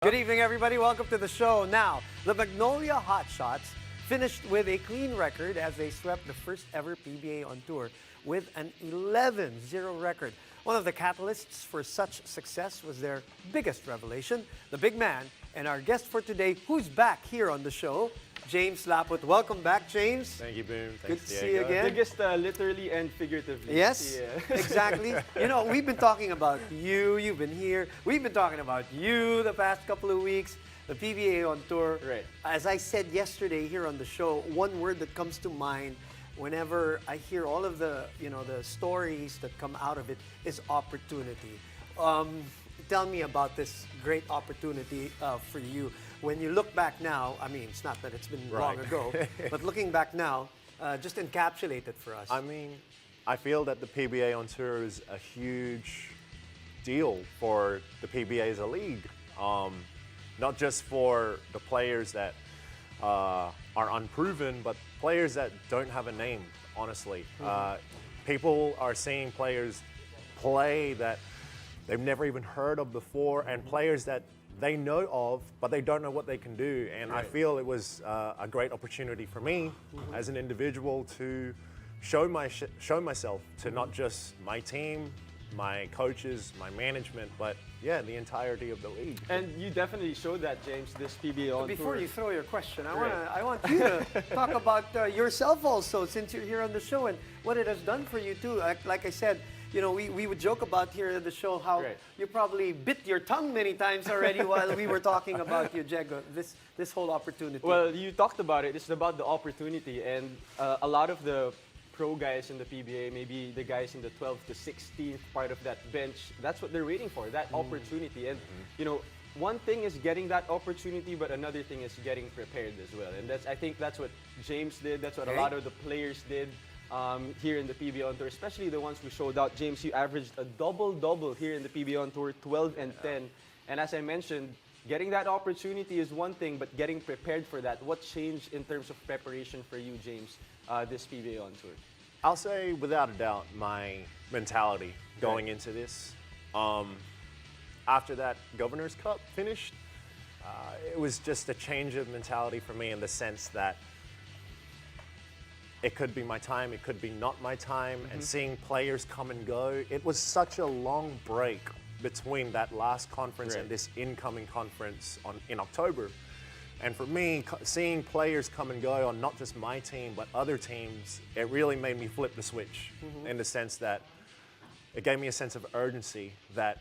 Good evening, everybody. Welcome to the show. Now, the Magnolia Hotshots finished with a clean record as they swept the first ever PBA on tour with an 11-0 record. One of the catalysts for such success was their biggest revelation, the big man, and our guest for today, who's back here on the show, James Laput. Welcome back, James. Thank you, Boom. Good Thanks, to see you again. Biggest literally and figuratively. Yes, Yeah. exactly. You know, we've been talking about you. You've been here. We've been talking about you the past couple of weeks. The PBA on tour. Right. As I said yesterday here on the show, one word that comes to mind whenever I hear all of the the stories that come out of it is opportunity. Tell me about this great opportunity for you. When you look back now, I mean, it's not that it's been long ago, but looking back now, just encapsulate it for us. I mean, I feel that the PBA on tour is a huge deal for the PBA as a league. Not just for the players that are unproven, but players that don't have a name, honestly. People are seeing players play that they've never even heard of before, and players that they know of, but they don't know what they can do. And I feel it was a great opportunity for me as an individual to show myself to not just my team, my coaches, my management, but yeah, the entirety of the league. And you definitely showed that, James, this PBA on Before tour. you throw your question, I want you to talk about yourself also, since you're here on the show, and what it has done for you too. Like I said, you know, we would joke about here at the show how you probably bit your tongue many times already while we were talking about you, Jego, this whole opportunity. Well, you talked about it. It's about the opportunity, and a lot of the pro guys in the PBA, maybe the guys in the 12th to 16th part of that bench, that's what they're waiting for, that opportunity. And you know, one thing is getting that opportunity, but another thing is getting prepared as well. And I think that's what James did. That's what a lot of the players did here in the PBA on tour, especially the ones who showed out. James, you averaged a double-double here in the PBA on tour, 12 and 10. And as I mentioned, getting that opportunity is one thing, but getting prepared for that. What changed in terms of preparation for you, James, this PBA on tour? I'll say, without a doubt, my mentality going into this. After that Governor's Cup finished, it was just a change of mentality for me in the sense that it could be my time, it could be not my time, and seeing players come and go. It was such a long break between that last conference and this incoming conference in October. And for me, seeing players come and go on not just my team, but other teams, it really made me flip the switch in the sense that it gave me a sense of urgency that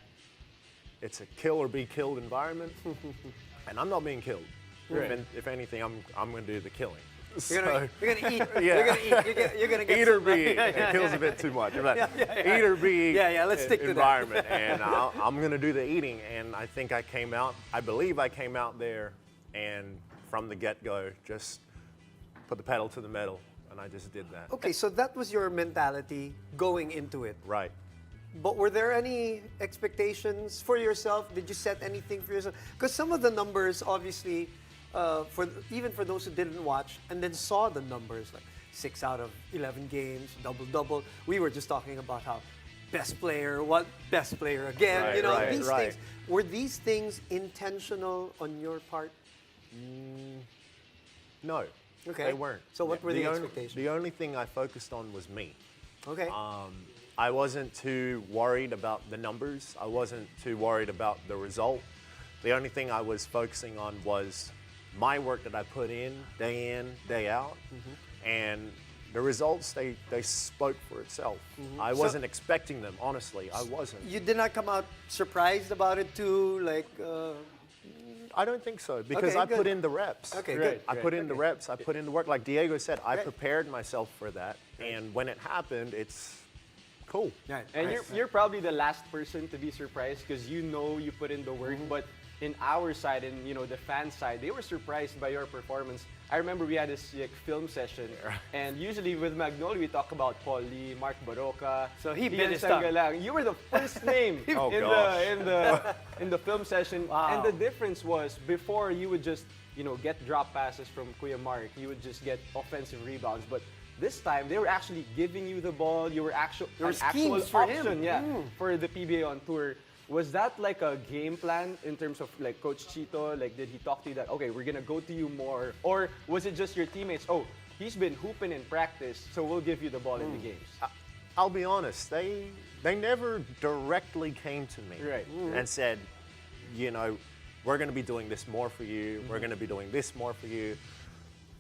it's a kill or be killed environment, and I'm not being killed. If anything, I'm going to do the killing. You're gonna eat. You're gonna eat. You're gonna get eat or be eat. It feels a bit too much. But eat or be let's stick to environment. And I'm going to do the eating. And I think I believe I came out there and from the get-go just put the pedal to the metal. And I just did that. Okay, so that was your mentality going into it. Right. But were there any expectations for yourself? Did you set anything for yourself? Because some of the numbers, obviously, even for those who didn't watch and then saw the numbers, like 6 out of 11 games, double-double. We were just talking about how best player again. Right, these things. Were these things intentional on your part? No. Okay. They weren't. So what were the expectations? The only thing I focused on was me. Okay. I wasn't too worried about the numbers. I wasn't too worried about the result. The only thing I was focusing on was my work that I put in, day out. And the results, they spoke for itself. I wasn't expecting them, honestly. I wasn't. You did not come out surprised about it too, like... I don't think so, because I put in the reps. Okay, good. I put in the reps. I put in the work. Like Diego said, I prepared myself for that. And when it happened, it's cool. Right. And you're probably the last person to be surprised because you know you put in the work, but in our side and the fan side, they were surprised by your performance. I remember we had this film session, and usually with Magnolia we talk about Paul Lee, Mark Baroka. So he bit his tongue. You were the first name in the film session, and the difference was before you would just get drop passes from Kuya Mark, you would just get offensive rebounds, but this time they were actually giving you the ball. You were actual There were an actual schemes for option, him. for the PBA on tour. Was that like a game plan in terms of like Coach Chito? Like, did he talk to you that, okay, we're gonna go to you more? Or was it just your teammates? Oh, he's been hooping in practice, so we'll give you the ball in the games. I'll be honest, they never directly came to me Right. and said, you know, we're going to be doing this more for you. We're going to be doing this more for you.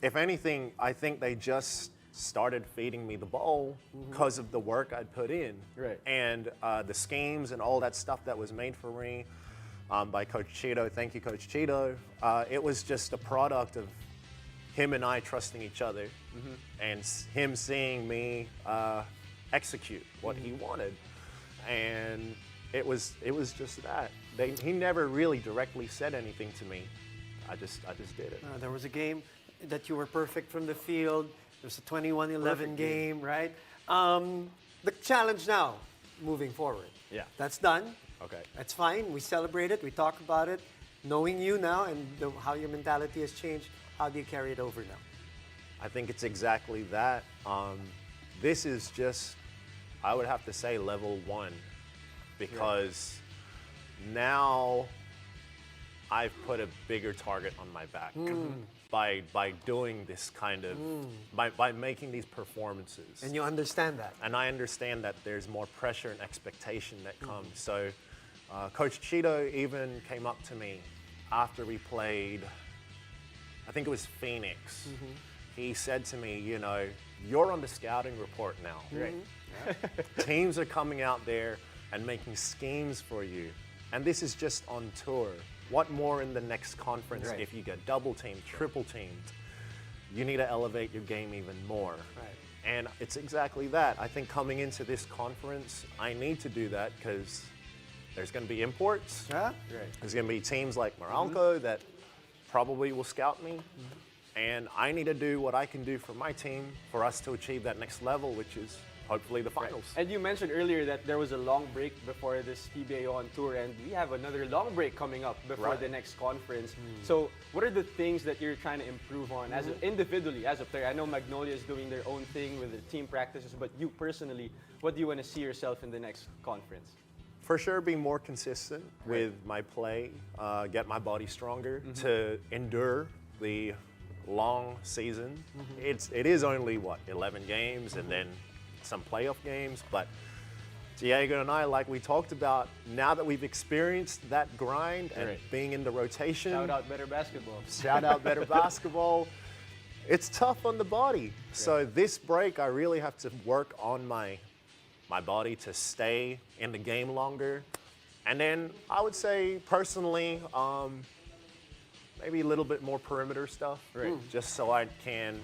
If anything, I think they just started feeding me the ball because of the work I'd put in. Right. And the schemes and all that stuff that was made for me by Coach Cheeto. Thank you, Coach Cheeto. It was just a product of him and I trusting each other and him seeing me execute what he wanted. And it was just that. He never really directly said anything to me. I just did it. There was a game that you were perfect from the field. There's a 21-11 game, right? The challenge now, moving forward. Yeah. That's done. Okay. That's fine. We celebrate it. We talk about it. Knowing you now and how your mentality has changed, how do you carry it over now? I think it's exactly that. This is just, I would have to say, level 1, because now I've put a bigger target on my back by doing this kind of, by making these performances. And you understand that. And I understand that there's more pressure and expectation that comes. So Coach Cheeto even came up to me after we played, I think it was Phoenix. He said to me, you know, you're on the scouting report now. Right. Teams are coming out there and making schemes for you. And this is just on tour. What more in the next conference if you get double teamed, triple teamed? You need to elevate your game even more. Right. And it's exactly that. I think coming into this conference, I need to do that because there's going to be imports. Yeah? Right. There's going to be teams like Morocco that probably will scout me. And I need to do what I can do for my team for us to achieve that next level, which is hopefully the finals. And you mentioned earlier that there was a long break before this PBA on tour, and we have another long break coming up before the next conference. So what are the things that you're trying to improve on as individually, as a player? I know Magnolia is doing their own thing with the team practices, but you personally, what do you want to see yourself in the next conference? For sure, be more consistent with my play, get my body stronger to endure the long season. It is only, what, 11 games and then some playoff games, but Diego and I, like we talked about, now that we've experienced that grind and being in the rotation. Shout out Better Basketball. Shout out Better Basketball. It's tough on the body. So this break, I really have to work on my body to stay in the game longer. And then I would say personally, maybe a little bit more perimeter stuff, just so I can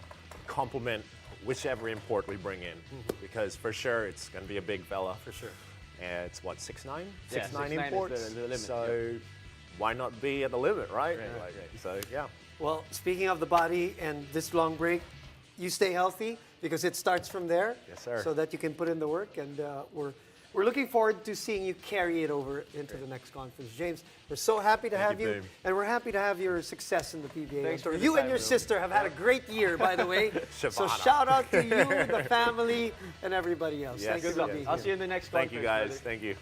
complement whichever import we bring in, because for sure it's going to be a big fella. For sure. And it's what, 6'9"? 6'9" imports. Is the limit. So why not be at the limit, right? So yeah. Well, speaking of the body and this long break, you stay healthy because it starts from there. Yes, sir. So that you can put in the work, and we're looking forward to seeing you carry it over into the next conference. James, we're so happy to have you, babe. and we're happy to have your success in the PBA. Thanks for the You and time, your bro. sister have had a great year, by the way. So Shavana. shout out to you, the family, and everybody else. Yes, Thanks Good for luck. being I'll here. see you in the next Thank conference. you guys. brother. Thank you.